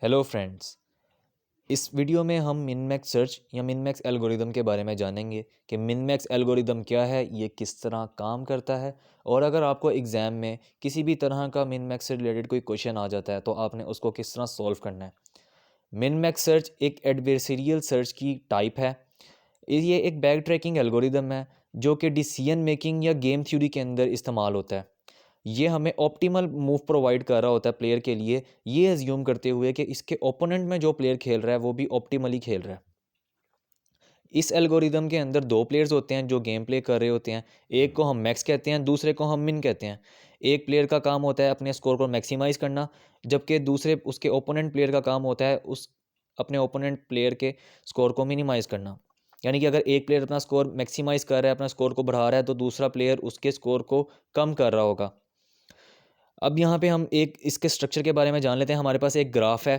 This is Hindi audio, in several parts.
Hello friends. इस वीडियो में हम मिनमैक्स सर्च या मिनमैक्स एल्गोरिदम के बारे में जानेंगे कि मिनमैक्स एल्गोरिदम क्या है, ये किस तरह काम करता है, और अगर आपको एग्ज़ाम में किसी भी तरह का मिनमैक्स से रिलेटेड कोई क्वेश्चन आ जाता है तो आपने उसको किस तरह सॉल्व करना है। मिनमैक्स सर्च एक एडवर्सरियल सर्च की टाइप है। ये एक बैक ट्रैकिंग एल्गोरिदम है जो कि डिसीजन मेकिंग या गेम थ्योरी के अंदर इस्तेमाल होता है। ये हमें ऑप्टिमल मूव प्रोवाइड कर रहा होता है प्लेयर के लिए, ये एज्यूम करते हुए कि इसके ओपोनेंट में जो प्लेयर खेल रहा है वो भी ऑप्टिमली खेल रहा है। इस एल्गोरिदम के अंदर दो प्लेयर्स होते हैं जो गेम प्ले कर रहे होते हैं। एक को हम मैक्स कहते हैं, दूसरे को हम मिन कहते हैं। एक प्लेयर का काम होता है अपने स्कोर को मैक्सिमाइज करना, जबकि दूसरे उसके ओपोनेंट प्लेयर का काम होता है उस अपने ओपोनेंट प्लेयर के स्कोर को मिनिमाइज करना। यानी कि अगर एक प्लेयर अपना स्कोर मैक्सिमाइज कर रहा है, अपना स्कोर को बढ़ा रहा है, तो दूसरा प्लेयर उसके स्कोर को कम कर रहा होगा। अब यहाँ पे हम एक इसके स्ट्रक्चर के बारे में जान लेते हैं। हमारे पास एक ग्राफ है।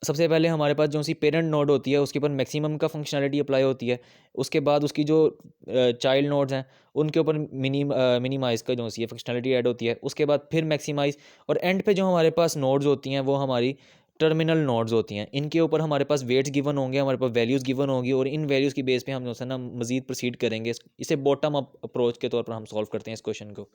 सबसे पहले हमारे पास जो सी पेरेंट नोड होती है उसके ऊपर मैक्सिमम का फंक्शनैलिटी अप्लाई होती है। उसके बाद उसकी जो चाइल्ड नोड्स हैं उनके ऊपर मिनिमाइज़ का जो सी फंक्शनैलिटी ऐड होती है। उसके बाद फिर मैक्सिमाइज़, और एंड पे जो हमारे पास नोड्स होती हैं वो हमारी टर्मिनल नोड्स होती हैं। इनके ऊपर हमारे पास वेट्स गिवन होंगे, हमारे पास वैल्यूज़ गिवन होंगी, और इन वैल्यूज़ की बेस पे हम जो है ना मज़ीद प्रोसीड करेंगे। इसे बॉटम अप अप्रोच के तौर पर हम सॉल्व करते हैं इस क्वेश्चन को।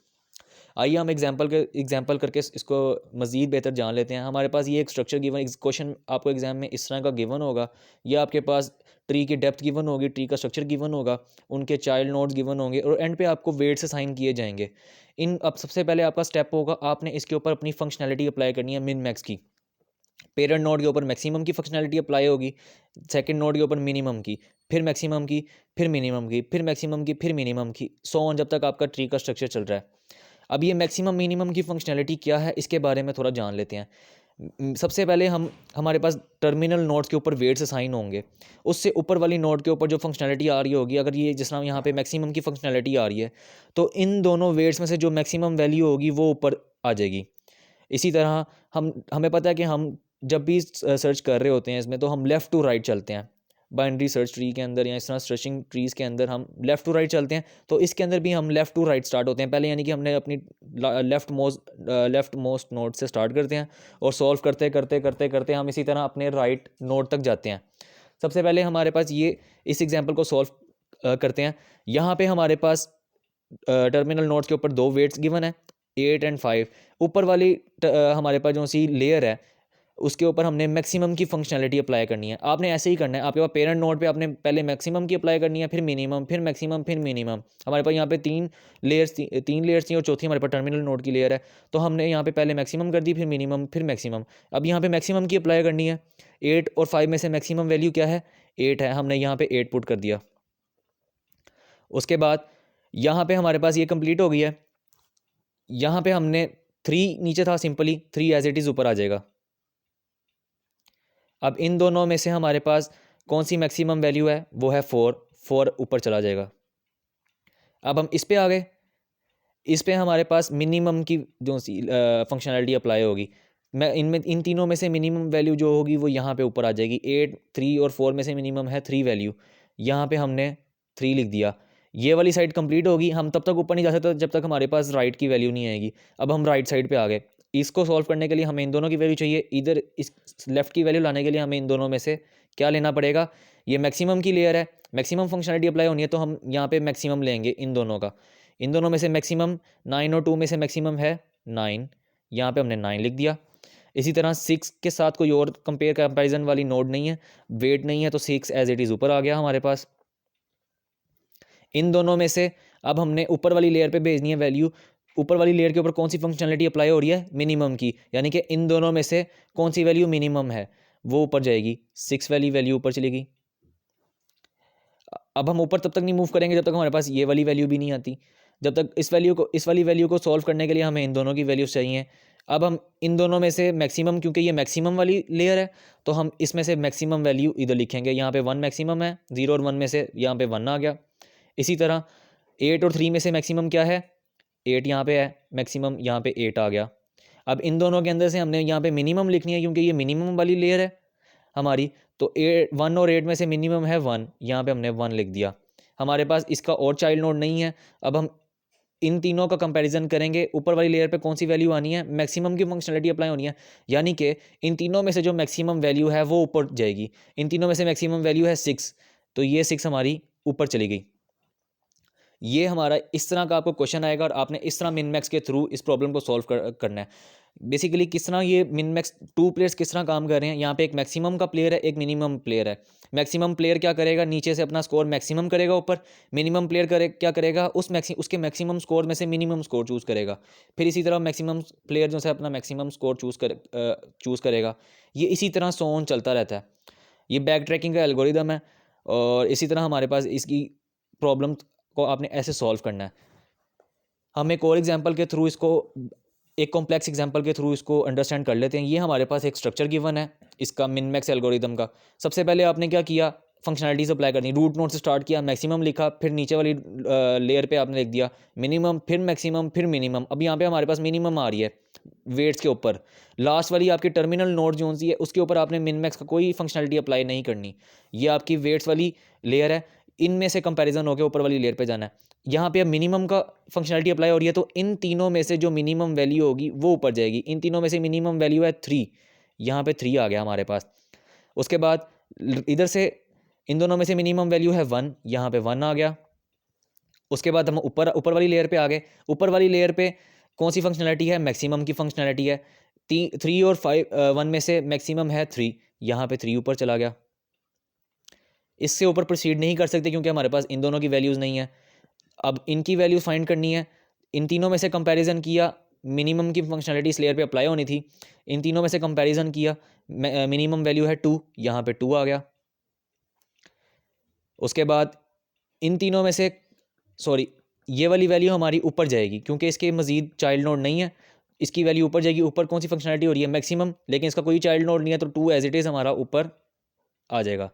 आइए हम एग्जाम्पल करके इसको मज़ीद बेहतर जान लेते हैं। हमारे पास ये एक स्ट्रक्चर गिवन, क्वेश्चन आपको एग्जाम में इस तरह का गिवन होगा। या आपके पास ट्री की डेप्थ गिवन होगी, ट्री का स्ट्रक्चर गिवन होगा, उनके चाइल्ड नोड्स गिवन होंगे, और एंड पे आपको वेट्स असाइन किए जाएंगे। अब सबसे पहले आपका स्टेप होगा, आपने इसके ऊपर अपनी फंक्शनैलिटी अप्लाई करनी है मिन मैक्स की। पेरेंट नोड के ऊपर मैक्सिमम की फंक्शनैलिटी अप्लाई होगी, सेकंड नोड के ऊपर मिनिमम की, फिर मैक्सिमम की, फिर मिनिमम की, फिर मैक्सिमम की, फिर मिनिमम की, सो ऑन, जब तक आपका ट्री का स्ट्रक्चर चल रहा है। अब ये मैक्सिमम मिनिमम की फंक्शनैलिटी क्या है, इसके बारे में थोड़ा जान लेते हैं। सबसे पहले हमारे पास टर्मिनल नोड्स के ऊपर वेट्स असाइन होंगे। उससे ऊपर वाली नोड के ऊपर जो फंक्शनैलिटी आ रही होगी, अगर ये जिस तरह यहाँ पे मैक्सिमम की फंक्शनैलिटी आ रही है, तो इन दोनों वेट्स में से जो मैक्सिमम वैल्यू होगी वो ऊपर आ जाएगी। इसी तरह हमें पता है कि हम जब भी सर्च कर रहे होते हैं इसमें, तो हम लेफ़्ट टू राइट चलते हैं। बाइनरी सर्च ट्री के अंदर या इस तरह सर्चिंग ट्रीज़ के अंदर हम लेफ़्ट टू राइट चलते हैं। तो इसके अंदर भी हम लेफ़्ट टू राइट स्टार्ट होते हैं पहले, यानी कि हमने अपनी लेफ़्ट मोस्ट नोड से स्टार्ट करते हैं, और सॉल्व करते करते करते करते हम इसी तरह अपने राइट नोड तक जाते हैं। सबसे पहले हमारे पास ये इस एग्जांपल को सॉल्व करते हैं। यहाँ पे हमारे पास टर्मिनल नोड्स के ऊपर दो वेट्स गिवन है, 8 एंड 5। ऊपर वाली हमारे पास जो सी लेयर है उसके ऊपर हमने मैक्सिमम की फंक्शनैलिटी अप्लाई करनी है। आपने ऐसे ही करना है, आपके पास पेरेंट नोड पे आपने पहले मैक्सिमम की अप्लाई करनी है, फिर मिनिमम, फिर मैक्सिमम, फिर मिनिमम। हमारे पास यहाँ पे तीन लेयर्स थी और चौथी हमारे पास टर्मिनल नोड की लेयर है। तो हमने यहाँ पे पहले मैक्सिमम कर दी, फिर मिनिमम, फिर मैक्सिमम। अब यहाँ पे मैक्सिमम की अप्लाई करनी है। 8 और 5 में से मैक्सिमम वैल्यू क्या है? 8 है। हमने यहाँ पे 8 पुट कर दिया। उसके बाद यहाँ पे हमारे पास ये कंप्लीट हो गई है। यहाँ पे हमने 3 नीचे था, सिंपली 3 एज इट इज़ ऊपर आ जाएगा। अब इन दोनों में से हमारे पास कौन सी मैक्सिमम वैल्यू है? वो है 4 ऊपर चला जाएगा। अब हम इस पे आ गए। इस पे हमारे पास मिनिमम की जो सी फंक्शनैलिटी अप्लाई होगी। मैं इन तीनों में से मिनिमम वैल्यू जो होगी वो यहाँ पे ऊपर आ जाएगी। 8, 3 और 4 में से मिनिमम है 3 वैल्यू। यहाँ पे हमने 3 लिख दिया। ये वाली साइड कंप्लीट होगी। हम तब तक ऊपर नहीं जा सकते जब तक हमारे पास राइट की वैल्यू नहीं आएगी। अब हम राइट साइड पे आ गए। इसको सॉल्व करने के लिए हमें इन दोनों की वैल्यू चाहिए। इधर इस लेफ्ट की वैल्यू लाने के लिए हमें इन दोनों में से क्या लेना पड़ेगा? ये मैक्सिमम की लेयर है, मैक्सिमम फंक्शनैलिटी अप्लाई होनी है, तो हम यहाँ पे मैक्सिमम लेंगे इन दोनों का। इन दोनों में से मैक्सिमम 9 और 2 में से मैक्सिमम है 9। यहाँ पे हमने 9 लिख दिया। इसी तरह 6 के साथ कोई और कंपैरिजन वाली नोड नहीं है, वेट नहीं है, तो 6 एज इट इज़ ऊपर आ गया हमारे पास। इन दोनों में से अब हमने ऊपर वाली लेयर पे भेजनी है वैल्यू। ऊपर वाली लेयर के ऊपर कौन सी फंक्शनैलिटी अप्लाई हो रही है? मिनिमम की। यानी कि इन दोनों में से कौन सी वैल्यू मिनिमम है वो ऊपर जाएगी। 6 वाली वैल्यू ऊपर चलेगी। अब हम ऊपर तब तक नहीं मूव करेंगे जब तक हमारे पास ये वाली वैल्यू भी नहीं आती। जब तक इस वाली वैल्यू को सॉल्व करने के लिए हमें इन दोनों की वैल्यूज चाहिए। अब हम इन दोनों में से मैक्सिमम, क्योंकि ये मैक्सिमम वाली लेयर है, तो हम इसमें से मैक्सिमम वैल्यू इधर लिखेंगे। यहाँ पे 1 मैक्सिमम है, 0 और 1 में से यहाँ पे 1 आ गया। इसी तरह 8 और 3 में से मैक्सिमम क्या है? 8 यहाँ पे है, मैक्सिमम यहाँ पे 8 आ गया। अब इन दोनों के अंदर से हमने यहाँ पे मिनिमम लिखनी है, क्योंकि ये मिनिमम वाली लेयर है हमारी। तो 1 और 8 में से मिनिमम है 1, यहाँ पे हमने 1 लिख दिया। हमारे पास इसका और चाइल्ड नोड नहीं है। अब हम इन तीनों का कंपैरिजन करेंगे, ऊपर वाली लेयर पे कौन सी वैल्यू आनी है, मैक्सिमम की फंक्शनलिटी अप्लाई होनी है, यानी कि इन तीनों में से जो मैक्सिमम वैल्यू है वो ऊपर जाएगी। इन तीनों में से मैक्सिमम वैल्यू है 6, तो ये 6 हमारी ऊपर चली गई। ये हमारा इस तरह का आपको क्वेश्चन आएगा और आपने इस तरह मिन मैक्स के थ्रू इस प्रॉब्लम को सॉल्व करना है। बेसिकली किस तरह ये मिन मैक्स टू प्लेयर्स किस तरह काम कर रहे हैं, यहाँ पे एक मैक्सिमम का प्लेयर है, एक मिनिमम प्लेयर है। मैक्सिमम प्लेयर क्या करेगा, नीचे से अपना स्कोर मैक्सिमम करेगा ऊपर, मिनिमम प्लेयर क्या करेगा, उसके मैक्सिमम स्कोर में से मिनिमम स्कोर चूज़ करेगा। फिर इसी तरह मैक्सिमम प्लेयर जो है अपना मैक्सिमम स्कोर चूज़ करेगा। ये इसी तरह सोन चलता रहता है। ये बैक ट्रैकिंग का एल्गोरिदम है और इसी तरह हमारे पास इसकी प्रॉब्लम को आपने ऐसे सॉल्व करना है। हम एक और एग्जांपल के थ्रू इसको, एक कॉम्प्लेक्स एग्जांपल के थ्रू इसको अंडरस्टैंड कर लेते हैं। ये हमारे पास एक स्ट्रक्चर गिवन है इसका मिन मैक्स एल्गोरिदम का। सबसे पहले आपने क्या किया, फंक्शनलिटीज अप्लाई करनी, रूट नोड से स्टार्ट किया, मैक्सिमम लिखा, फिर नीचे वाली लेयर पे आपने लिख दिया मिनिमम, फिर मैक्सिमम, फिर मिनिमम। अब यहाँ पे हमारे पास मिनिमम आ रही है वेट्स के ऊपर। लास्ट वाली आपकी टर्मिनल नोड जो सी है उसके ऊपर आपने मिन मैक्स का कोई फंक्शनलिटी अप्लाई नहीं करनी। ये आपकी वेट्स वाली लेयर है, इनमें से कंपैरिजन होकर ऊपर वाली लेयर पे जाना है। यहाँ पे अब मिनिमम का फंक्शनलिटी अप्लाई हो रही है, तो इन तीनों में से जो मिनिमम वैल्यू होगी वो ऊपर जाएगी। इन तीनों में से मिनिमम वैल्यू है 3, यहाँ पे 3 आ गया हमारे पास। उसके बाद इधर से इन दोनों में से मिनिमम वैल्यू है 1, यहाँ पे 1 आ गया। उसके बाद हम ऊपर वाली लेयर पे आ गए। ऊपर वाली लेयर पे कौन सी फंक्शनलिटी है, मैक्सिमम की फंक्शनलिटी है। 3 और 1 में से मैक्सिमम है 3, यहाँ पे 3 ऊपर चला गया। इससे ऊपर प्रोसीड नहीं कर सकते क्योंकि हमारे पास इन दोनों की वैल्यूज़ नहीं है। अब इनकी वैल्यू फाइंड करनी है। इन तीनों में से कंपैरिजन किया, मिनिमम की फंक्शनलिटी इस लेयर पे अप्लाई होनी थी। इन तीनों में से कंपैरिजन किया, मिनिमम वैल्यू है 2, यहाँ पे 2 आ गया। उसके बाद इन तीनों में से ये वाली वैल्यू हमारी ऊपर जाएगी क्योंकि इसके मजीद चाइल्ड नोड नहीं है, इसकी वैल्यू ऊपर जाएगी। ऊपर कौन सी फंक्शनलिटी हो रही है, मैक्सिमम, लेकिन इसका कोई चाइल्ड नोड नहीं है, तो 2 एज इट इज़ हमारा ऊपर आ जाएगा।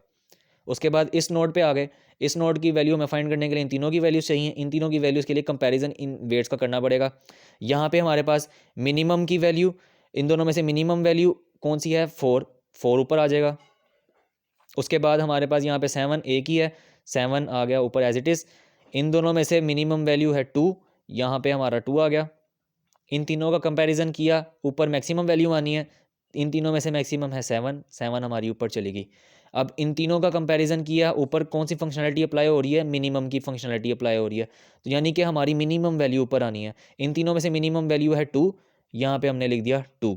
उसके बाद इस नोड पे आ गए। इस नोड की वैल्यू हमें फाइंड करने के लिए इन तीनों की वैल्यूज चाहिए। इन तीनों की वैल्यूज़ के लिए कंपैरिजन इन वेट्स का करना पड़ेगा। यहाँ पे हमारे पास मिनिमम की वैल्यू, इन दोनों में से मिनिमम वैल्यू कौन सी है, 4 ऊपर आ जाएगा। उसके बाद हमारे पास यहाँ पे 7 एक ही है, 7 आ गया ऊपर एज इट इज़। इन दोनों में से मिनिमम वैल्यू है 2, यहाँ पे हमारा 2 आ गया। इन तीनों का कंपैरिजन किया, ऊपर मैक्सिमम वैल्यू आनी है। इन तीनों में से मैक्सिमम है 7 हमारी ऊपर चली गई। अब इन तीनों का कंपैरिजन किया, ऊपर कौन सी फंक्शनलिटी अप्लाई हो रही है, मिनिमम की फंक्शनलिटी अप्लाई हो रही है, तो यानी कि हमारी मिनिमम वैल्यू ऊपर आनी है। इन तीनों में से मिनिमम वैल्यू है 2, यहाँ पे हमने लिख दिया 2।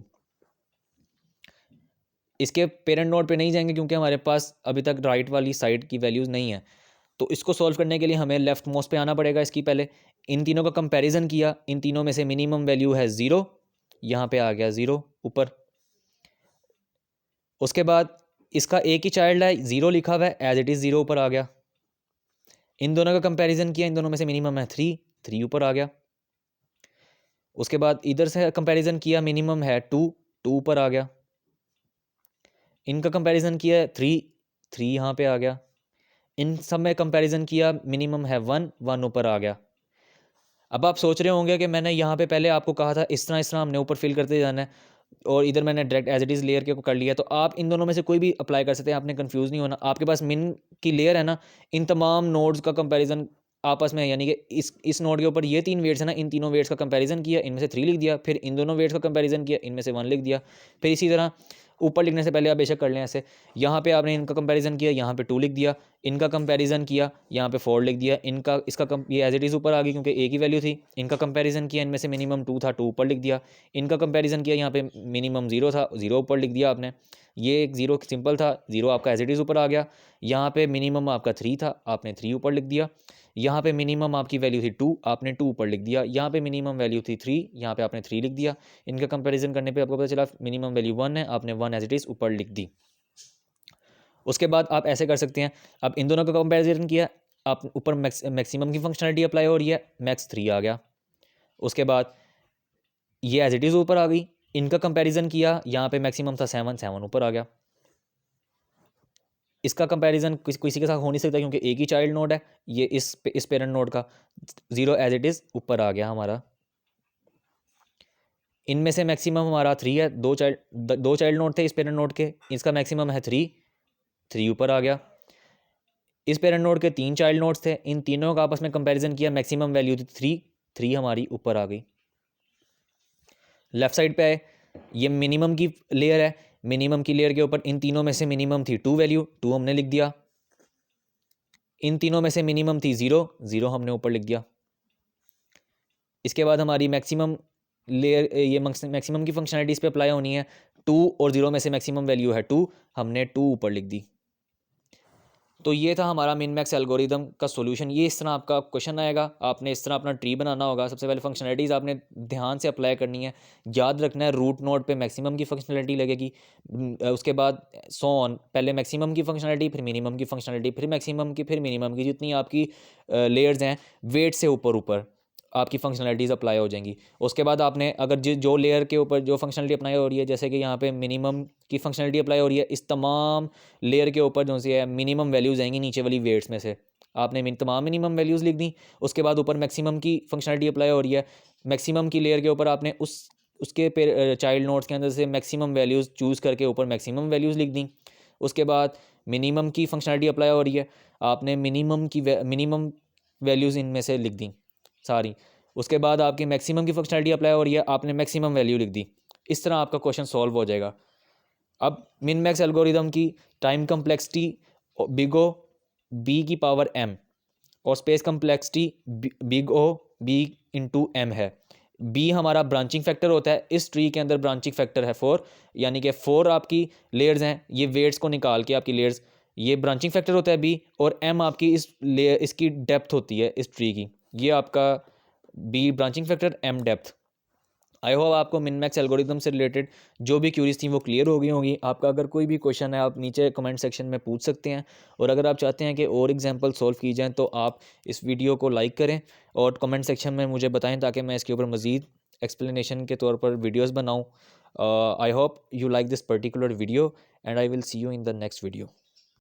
इसके पेरेंट नोड पे नहीं जाएंगे क्योंकि हमारे पास अभी तक राइट वाली साइड की वैल्यूज़ नहीं है, तो इसको सॉल्व करने के लिए हमें लेफ्ट मोस्ट पे आना पड़ेगा। इसकी पहले इन तीनों का कंपैरिजन किया, इन तीनों में से मिनिमम वैल्यू है 0, यहाँ पे आ गया 0 ऊपर। उसके बाद इसका एक ही चाइल्ड है, 0 लिखा हुआ है, एज इट इज़ 0 ऊपर आ गया। इन दोनों का कंपैरिजन किया, इन दोनों में से मिनिमम है 3 ऊपर आ गया। उसके बाद इधर से कंपैरिजन किया, मिनिमम है 2 ऊपर आ गया। इनका कंपैरिजन किया 3 यहाँ पे आ गया। इन सब में कंपैरिजन किया, मिनिमम है 1 ऊपर आ गया। अब आप सोच रहे होंगे कि मैंने यहाँ पे पहले आपको कहा था इस तरह हमने ऊपर फिल करते जाना है और इधर मैंने direct as it is layer के को कर लिया, तो आप इन दोनों में से कोई भी अप्लाई कर सकते हैं, आपने कंफ्यूज नहीं होना। आपके पास मिन की लेयर है ना, इन तमाम नोड्स का कंपैरिजन आपस में, यानी कि इस नोड के ऊपर ये 3 वेट्स है ना, इन तीनों वेट्स का कंपैरिजन किया, इनमें से 3 लिख दिया, फिर इन दोनों वेट्स का कंपैरिजन किया, इनमें से 1 लिख दिया। फिर इसी तरह ऊपर लिखने से पहले आप बेशक कर लें ऐसे, यहाँ पे आपने इनका कंपैरिजन किया, यहाँ पे 2 लिख दिया, इनका कंपैरिजन किया, यहाँ पे 4 लिख दिया, ये एज इट इज़ ऊपर आ गई क्योंकि एक ही वैल्यू थी। इनका कंपैरिजन किया, इनमें से मिनिमम 2 था, 2 ऊपर लिख दिया। इनका कंपैरिजन किया, यहाँ पे मिनिमम 0 था, 0 ऊपर लिख दिया आपने। ये एक 0 सिंपल था, 0 आपका एज इट इज़ ऊपर आ गया। यहाँ पे मिनिमम आपका 3 था, आपने 3 ऊपर लिख दिया। यहाँ पे मिनिमम आपकी वैल्यू थी 2, आपने 2 ऊपर लिख दिया। यहाँ पे मिनिमम वैल्यू थी 3, यहाँ पे आपने 3 लिख दिया। इनका कंपैरिजन करने पे आपको पता चला मिनिमम वैल्यू 1 है, आपने 1 एज इट इज़ ऊपर लिख दी। उसके बाद आप ऐसे कर सकते हैं, अब इन दोनों का कंपैरिजन किया, आप ऊपर मैक्सिमम की फंक्शनलिटी अप्लाई हो रही है, मैक्स 3 आ गया। उसके बाद ये एज इट इज़ ऊपर आ गई। इनका कंपैरिजन किया, यहाँ पे मैक्सिमम था 7 ऊपर आ गया। इसका कंपैरिजन किसी के साथ हो नहीं सकता क्योंकि एक ही चाइल्ड नोड है, ये इस पेरेंट नोड का 0 एज इट इज़ ऊपर आ गया हमारा। इनमें से मैक्सिमम हमारा 3 है, दो चाइल्ड नोड थे इस पेरेंट नोड के, इसका मैक्सिमम है 3 ऊपर आ गया। इस पेरेंट नोड के 3 चाइल्ड नोड्स थे, इन तीनों का आपस में कंपैरिजन किया, मैक्सिमम वैल्यू थी 3, 3 हमारी ऊपर आ गई। लेफ्ट साइड पे आए, ये मिनिमम की लेयर है, मिनिमम की लेयर के ऊपर इन तीनों में से मिनिमम थी 2 वैल्यू, 2 हमने लिख दिया। इन तीनों में से मिनिमम थी 0, 0 हमने ऊपर लिख दिया। इसके बाद हमारी मैक्सिमम लेयर, ये मैक्सिमम की फंक्शनलिटीज़ पे अप्लाई होनी है। 2 और 0 में से मैक्सिमम वैल्यू है 2, हमने 2 ऊपर लिख दी। तो ये था हमारा मिन मैक्स एल्गोरिदम का सॉल्यूशन। ये इस तरह आपका क्वेश्चन आएगा, आपने इस तरह अपना ट्री बनाना होगा। सबसे पहले फंक्शनलिटीज़ आपने ध्यान से अप्लाई करनी है, याद रखना है रूट नोड पे मैक्सिमम की फंक्शनलिटी लगेगी। उसके बाद सो ऑन, पहले मैक्सिमम की फंक्शनलिटी, फिर मिनिमम की फंक्शनलिटी, फिर मैक्सिमम की, फिर मिनिमम की, जितनी आपकी लेयर्स हैं वेट से ऊपर ऊपर आपकी फंक्शनलिटीज़ अप्लाई हो जाएंगी। उसके बाद आपने अगर जो लेयर के ऊपर जो फंक्शनलिटी अप्लाई हो रही है, जैसे कि यहाँ पे मिनिमम की फंक्शनलिटी अप्लाई हो रही है, इस तमाम लेयर के ऊपर जो सी है मिनिमम वैल्यूज़ आएंगी नीचे वाली वेट्स में से, आपने तमाम मिनिमम वैल्यूज़ लिख दी। उसके बाद ऊपर मैक्सिमम की फंक्शनलिटी अप्लाई हो रही है, मैक्सिमम की लेयर के ऊपर आपने उसके चाइल्ड नोड्स के अंदर से मैक्सिमम वैल्यूज़ चूज़ करके ऊपर मैक्सिमम वैल्यूज़ लिख दी। उसके बाद मिनिमम की फंक्शनलिटी अप्लाई हो रही है, आपने मिनिमम वैल्यूज़ इनमें से लिख दी सारी। उसके बाद आपकी मैक्सिमम की फंक्शनलिटी अप्लाई हो रही है, आपने मैक्सिमम वैल्यू लिख दी। इस तरह आपका क्वेश्चन सॉल्व हो जाएगा। अब मिन मैक्स एल्गोरिदम की time complexity big O B की पावर m और space complexity big O B into M है। b हमारा ब्रांचिंग फैक्टर होता है, इस ट्री के अंदर ब्रांचिंग फैक्टर है 4, यानी कि 4 आपकी लेयर्स हैं, ये वेट्स को निकाल के आपकी लेयर्स, ये ब्रांचिंग फैक्टर होता है b, और m आपकी इसकी डेप्थ होती है इस ट्री की, ये आपका b branching factor, m depth. I hope आपको मिन मैक्स एल्गोरिदम से रिलेटेड जो भी क्यूरीज थी वो क्लियर हो गई होंगी। आपका अगर कोई भी क्वेश्चन है आप नीचे कमेंट सेक्शन में पूछ सकते हैं, और अगर आप चाहते हैं कि और एग्जांपल सॉल्व की जाएँ तो आप इस वीडियो को लाइक करें और कमेंट सेक्शन में मुझे बताएं, ताकि मैं इसके ऊपर मज़ीद एक्सप्लेनेशन के तौर पर वीडियोज़ बनाऊँ। I hope you like this particular video and I will see you in the next video.